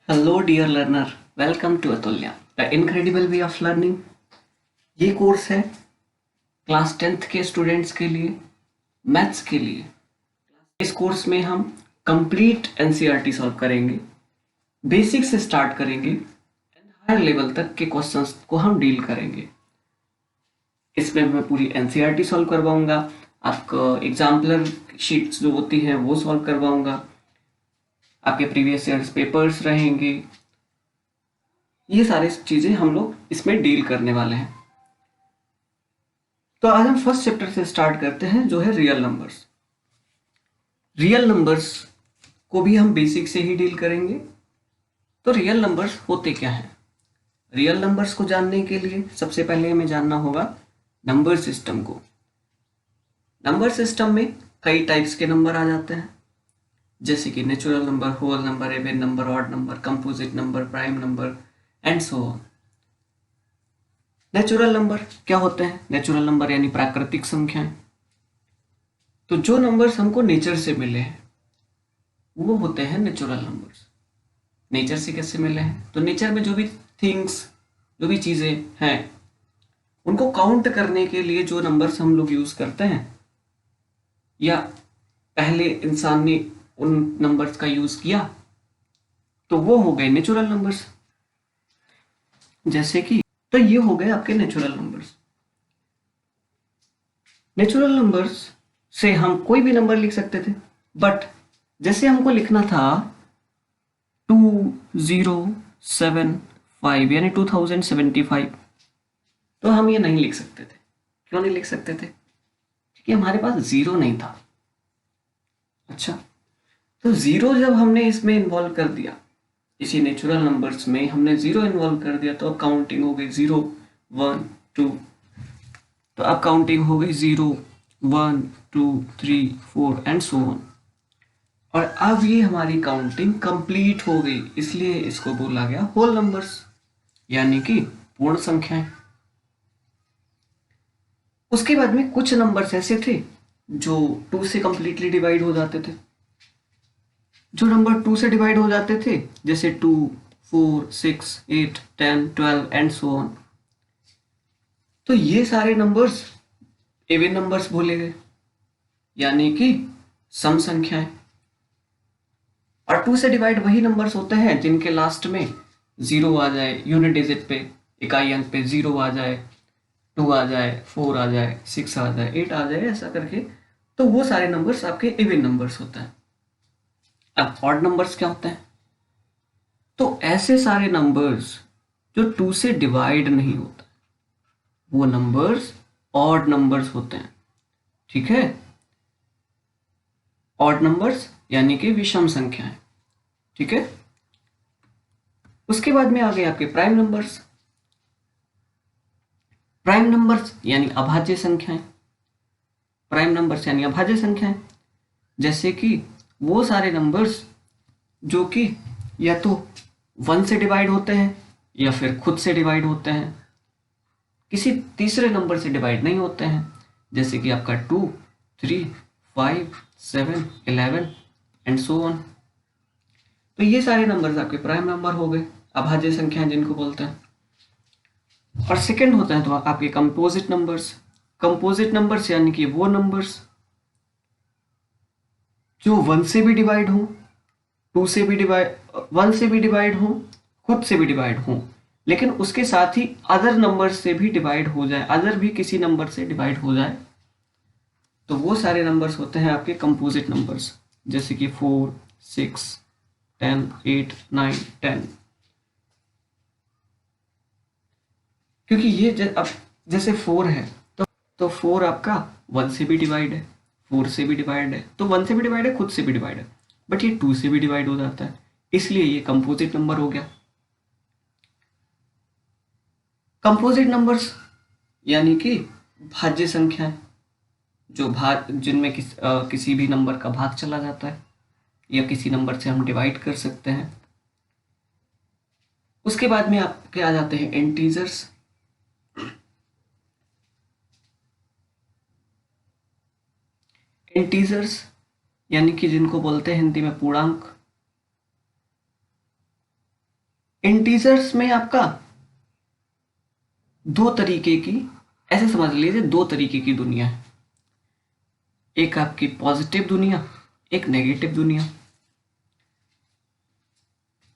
Hello dear learner, welcome to Atulya the incredible way of learning. ये course है class 10th के students के लिए, मैथ्स के लिए। इस कोर्स में हम कंप्लीट एनसीईआरटी सॉल्व करेंगे, बेसिक से स्टार्ट करेंगे एंड हायर लेवल तक के क्वेश्चंस को हम डील करेंगे। इसमें मैं पूरी एनसीईआरटी सॉल्व करवाऊंगा, आपको एग्जाम्पलर शीट्स जो होती हैं वो सॉल्व करवाऊंगा, आपके प्रीवियस ईयर्स पेपर्स रहेंगे। ये सारी चीजें हम लोग इसमें डील करने वाले हैं। तो आज हम फर्स्ट चैप्टर से स्टार्ट करते हैं, जो है रियल नंबर्स। रियल नंबर्स को भी हम बेसिक से ही डील करेंगे। तो रियल नंबर्स होते क्या हैं? रियल नंबर्स को जानने के लिए सबसे पहले हमें जानना होगा नंबर सिस्टम को। नंबर सिस्टम में कई टाइप्स के नंबर आ जाते हैं, जैसे कि natural number, whole number, even number, odd number, composite number, prime number and so on. Natural number क्या होते हैं? नेचुरल नंबर यानी प्राकृतिक संख्याएं। तो जो नंबर्स हमको नेचर से मिले हैं वो होते हैं नेचुरल नंबर्स। नेचर से कैसे मिले हैं? तो नेचर में जो भी थिंग्स, जो भी चीजें हैं, उनको काउंट करने के लिए जो नंबर्स हम लोग यूज करते हैं, या पहले इंसान ने उन नंबर्स का यूज किया, तो वो हो गए नेचुरल नंबर्स। जैसे कि तो ये हो गए आपके नेचुरल नंबर्स। नेचुरल नंबर्स से हम कोई भी नंबर लिख सकते थे, बट जैसे हमको लिखना था 2075 यानी 2075, तो हम ये नहीं लिख सकते थे। क्यों नहीं लिख सकते थे? क्योंकि हमारे पास जीरो नहीं था। अच्छा, तो जीरो जब हमने इसमें इन्वॉल्व कर दिया, इसी नेचुरल नंबर्स में हमने जीरो इन्वॉल्व कर दिया, तो अब काउंटिंग हो गई 0 1 2। तो अब काउंटिंग हो गई 0 1 2 3 4 एंड सो ऑन। और अब ये हमारी काउंटिंग कंप्लीट हो गई, इसलिए इसको बोला गया होल नंबर्स, यानी कि पूर्ण संख्याएं। उसके बाद में कुछ नंबर्स ऐसे थे जो 2 से कंप्लीटली डिवाइड हो जाते थे। जो नंबर 2 से डिवाइड हो जाते थे, जैसे 2 4 6 8 10 12 एंड सो ऑन, तो ये सारे नंबर्स इवन नंबर्स बोले गए, यानी कि सम संख्याएं। और 2 से डिवाइड वही नंबर्स होते हैं जिनके लास्ट में जीरो आ जाए, यूनिट डिजिट पे, इकाई अंक पे जीरो आ जाए, 2 आ जाए, 4 आ जाए, 6 आ जाए, 8 आ जाए, ऐसा करके। तो वो सारे नंबर्स आपके इवन नंबर्स होते हैं। अब ऑड नंबर्स क्या होते हैं? तो ऐसे सारे नंबर्स जो 2 से डिवाइड नहीं होता, वो नंबर्स ऑड नंबर्स होते हैं। ठीक है? ऑड नंबर्स यानी कि विषम संख्याएं। ठीक है? उसके बाद में आ गए आपके प्राइम नंबर्स। प्राइम नंबर्स यानी अभाज्य संख्याएं। प्राइम नंबर्स यानी अभाज्य संख्याएं, जैसे कि वो सारे नंबर्स जो कि या तो 1 से डिवाइड होते हैं या फिर खुद से डिवाइड होते हैं, किसी तीसरे नंबर से डिवाइड नहीं होते हैं, जैसे कि आपका 2 3 5 7 11 एंड सो ऑन। तो ये सारे नंबर्स आपके प्राइम नंबर हो गए, अभाज्य संख्याएं जिनको बोलते हैं। और सेकंड होता है तो आपके कंपोजिट नंबर्स। कंपोजिट नंबर्स यानी कि वो नंबर्स जो 1 से भी डिवाइड हो, 2 से भी डिवाइड, 1 से भी डिवाइड हो, खुद से भी डिवाइड हो, लेकिन उसके साथ ही अदर नंबर से भी डिवाइड हो जाए, अदर भी किसी नंबर से डिवाइड हो जाए, तो वो सारे नंबर्स होते हैं आपके कंपोजिट नंबर्स, जैसे कि 4 6 10 8 9 10। क्योंकि ये अब जैसे 4 है, तो 4 आपका 1 से भी डिवाइड है, 4 से भी डिवाइड है, तो 1 से भी डिवाइड है, खुद से भी डिवाइड है, बट ये 2 से भी डिवाइड हो जाता है, इसलिए ये कंपोजिट नंबर हो गया। कंपोजिट नंबर्स यानी कि भाज्य संख्याएं, जो भाग जिनमें किसी भी नंबर का भाग चला जाता है, या किसी नंबर से हम डिवाइड कर सकते हैं। उसके बाद में आपके आ जाते हैं इंटीजर्स। इंटीजर्स यानी कि जिनको बोलते हैं हिंदी में पूर्णांक। इंटीजर्स में आपका दो तरीके की, ऐसे समझ लीजिए दो तरीके की दुनिया है, एक आपकी पॉजिटिव दुनिया, एक नेगेटिव दुनिया,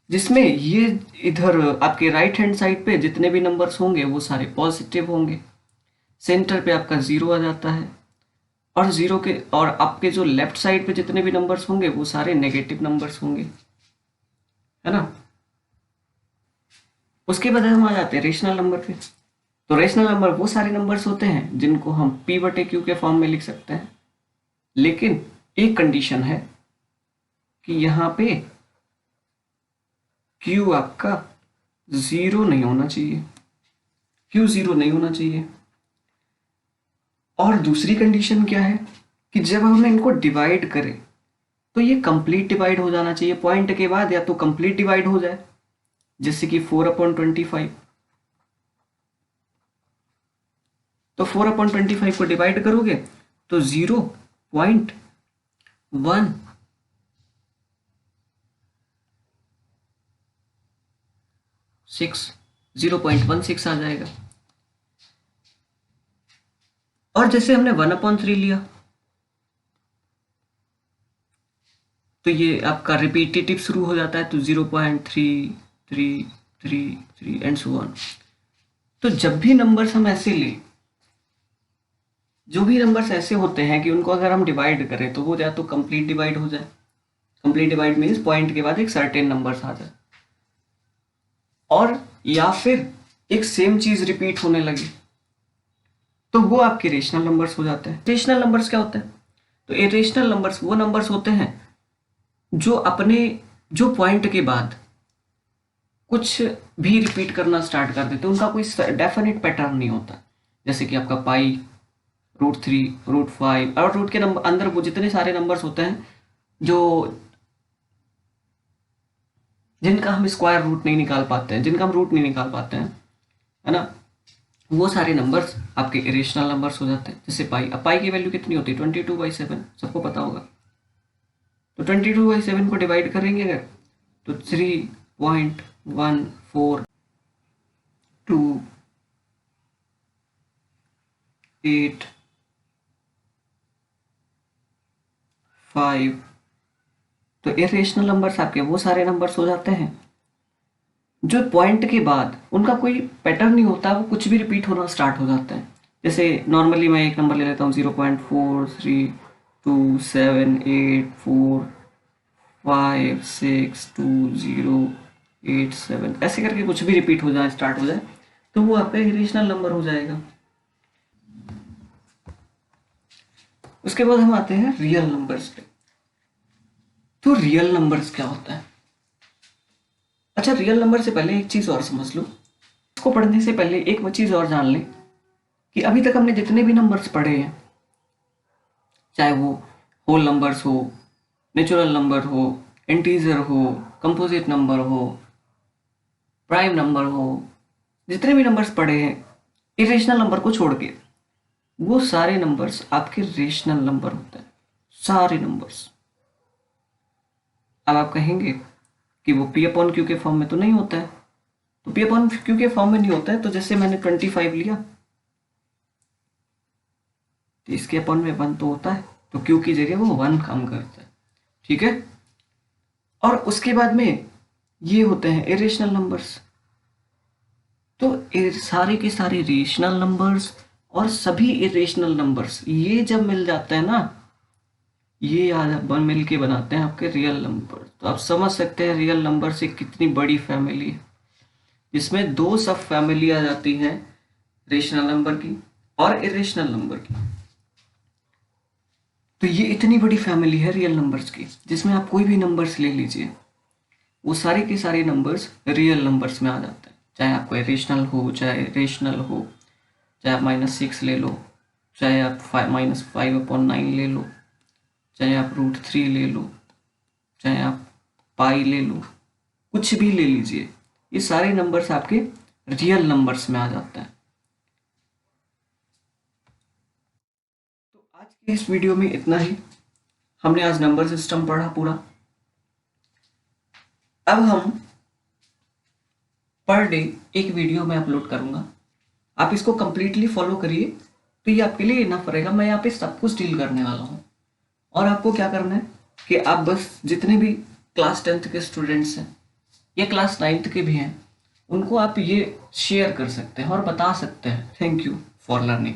जिसमें ये इधर आपके राइट हैंड साइड पे जितने भी नंबर्स होंगे वो सारे पॉजिटिव होंगे, सेंटर पे आपका जीरो आ जाता है, और जीरो के और आपके जो लेफ्ट साइड पे जितने भी नंबर्स होंगे वो सारे नेगेटिव नंबर्स होंगे, है ना। उसके बाद हम आ जाते हैं रेशनल नंबर पे। तो रेशनल नंबर वो सारे नंबर्स होते हैं जिनको हम p बटे क्यू के फॉर्म में लिख सकते हैं, लेकिन एक कंडीशन है कि यहाँ पे q आपका जीरो नहीं होना चाहिए, q जीरो नहीं होना चाहिए। और दूसरी कंडीशन क्या है कि जब हम इनको डिवाइड करें तो ये कंप्लीट डिवाइड हो जाना चाहिए पॉइंट के बाद, या तो कंप्लीट डिवाइड हो जाए जैसे कि 4/25। तो 4/25 को डिवाइड करोगे तो 0.16 0.16 आ जाएगा। और जैसे हमने 1/3 लिया तो ये आपका रिपीटेटिव शुरू हो जाता है, तो 0.3333 एंड सो ऑन। तो जब भी नंबर्स हम ऐसे लें, जो भी नंबर्स ऐसे होते हैं कि उनको अगर हम डिवाइड करें तो वो या तो कंप्लीट डिवाइड हो जाए, कंप्लीट डिवाइड मीन्स पॉइंट के बाद एक सर्टेन नंबर्स आ जाए, और या फिर एक सेम चीज रिपीट होने लगे, तो वो आपके रेशनल नंबर्स हो जाते हैं। रेशनल नंबर्स क्या होते हैं? तो इरेशनल नंबर्स वो नंबर्स होते हैं जो पॉइंट के बाद कुछ भी रिपीट करना स्टार्ट कर देते हैं, उनका कोई डेफिनेट पैटर्न नहीं होता। जैसे कि आपका पाई, √3, √5, और रूट के नंबर अंदर वो जितने सारे नंबर्स होते हैं जो जिनका हम स्क्वायर रूट नहीं निकाल पाते हैं, जिनका हम रूट नहीं निकाल पाते हैं, है ना, वो सारे नंबर्स आपके इरेशनल नंबर्स हो जाते हैं। जैसे पाई, अब पाई की वैल्यू कितनी होती है? 22/7, सबको पता होगा। तो 22/7 को डिवाइड करेंगे अगर, तो 3.14285। तो इरेशनल नंबर्स आपके वो सारे नंबर्स हो जाते हैं जो पॉइंट के बाद उनका कोई पैटर्न नहीं होता, वो कुछ भी रिपीट होना स्टार्ट हो जाता है। जैसे नॉर्मली मैं एक नंबर ले लेता हूँ 0.432784562087, ऐसे करके कुछ भी रिपीट हो जाए, स्टार्ट हो जाए, तो वो आपका इरेशनल नंबर हो जाएगा। उसके बाद हम आते हैं रियल नंबर्स पे। तो रियल नंबर्स क्या होता है? अच्छा, रियल नंबर से पहले एक चीज और समझ लो। इसको पढ़ने से पहले एक चीज और जान लें कि अभी तक हमने जितने भी नंबर्स पढ़े हैं, चाहे वो होल नंबर्स हो, नेचुरल नंबर हो, इंटीजर हो, कंपोजिट नंबर हो, प्राइम नंबर हो, जितने भी नंबर्स पढ़े हैं इरेशनल नंबर को छोड़ के, वो सारे नंबर्स आपके रेशनल नंबर होते हैं, सारे नंबर्स। अब आप कहेंगे कि वो p/q के फॉर्म में तो नहीं होता है। तो p/q के फॉर्म में नहीं होता है, तो जैसे मैंने 25 लिया तो इसके अपॉन में 1 तो होता है, तो q की जगह वो 1 काम करता है, ठीक है। और उसके बाद में ये होते हैं इरेशनल नंबर्स। तो सारे के सारे रेशनल नंबर्स और सभी इरेशनल नंबर्स ये जब मिल जाते हैं ना, ये याद मिल के बनाते हैं आपके रियल नंबर। तो आप समझ सकते हैं रियल नंबर से कितनी बड़ी फैमिली है, जिसमें दो सब फैमिली आ जाती है, रेशनल नंबर की और इरेशनल नंबर की। तो ये इतनी बड़ी फैमिली है रियल नंबर्स की, जिसमें आप कोई भी नंबर्स ले लीजिए, वो सारे के सारे नंबर्स रियल नंबर्स में आ जाते हैं। चाहे आपको इरेशनल हो, चाहे रेशनल हो, चाहे आप -6 ले लो, चाहे आप -5/9 ले लो, चाहे आप √3 ले लो, चाहे आप पाई ले लो, कुछ भी ले लीजिए, ये सारे नंबर्स आपके रियल नंबर्स में आ जाते हैं। तो आज के इस वीडियो में इतना ही। हमने आज नंबर सिस्टम पढ़ा पूरा। अब हम पर डे एक वीडियो मैं अपलोड करूँगा। आप इसको कम्प्लीटली फॉलो करिए तो ये आपके लिए इनफ रहेगा। मैं यहाँ पे सब कुछ डील करने वाला हूँ। और आपको क्या करना है कि आप बस जितने भी क्लास 10th के स्टूडेंट्स हैं या क्लास 9th के भी हैं, उनको आप ये शेयर कर सकते हैं और बता सकते हैं थैंक यू फॉर लर्निंग।